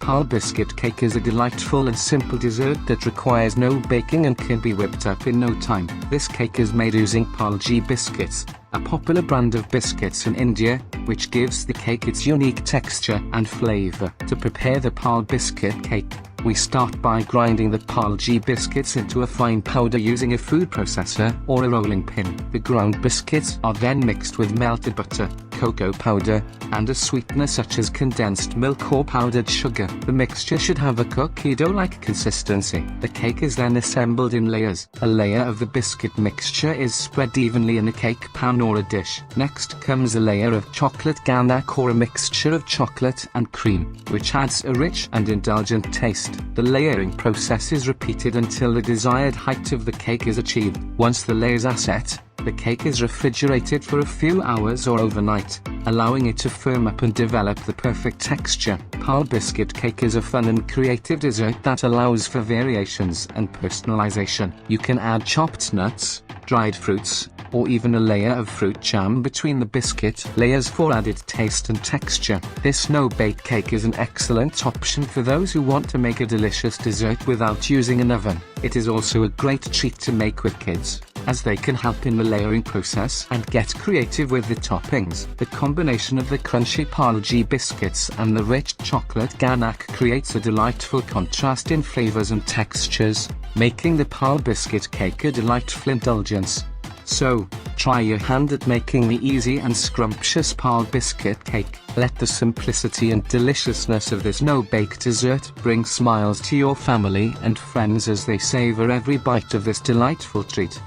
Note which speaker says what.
Speaker 1: Parle Biscuit Cake is a delightful and simple dessert that requires no baking and can be whipped up in no time. This cake is made using Parle-G biscuits, a popular brand of biscuits in India, which gives the cake its unique texture and flavor. To prepare the Parle Biscuit Cake, we start by grinding the Parle-G biscuits into a fine powder using a food processor or a rolling pin. The ground biscuits are then mixed with melted butter, cocoa powder, and a sweetener such as condensed milk or powdered sugar. The mixture should have a cookie dough-like consistency. The cake is then assembled in layers. A layer of the biscuit mixture is spread evenly in a cake pan or a dish. Next comes a layer of chocolate ganache or a mixture of chocolate and cream, which adds a rich and indulgent taste. The layering process is repeated until the desired height of the cake is achieved. Once the layers are set, the cake is refrigerated for a few hours or overnight, allowing it to firm up and develop the perfect texture. Parle Biscuit Cake is a fun and creative dessert that allows for variations and personalization. You can add chopped nuts, dried fruits, or even a layer of fruit jam between the biscuit layers for added taste and texture. This no-bake cake is an excellent option for those who want to make a delicious dessert without using an oven. It is also a great treat to make with kids, as they can help in the layering process and get creative with the toppings. The combination of the crunchy Parle-G biscuits and the rich chocolate ganache creates a delightful contrast in flavors and textures, making the Parle Biscuit Cake a delightful indulgence. So, try your hand at making the easy and scrumptious Parle Biscuit Cake. Let the simplicity and deliciousness of this no-bake dessert bring smiles to your family and friends as they savor every bite of this delightful treat.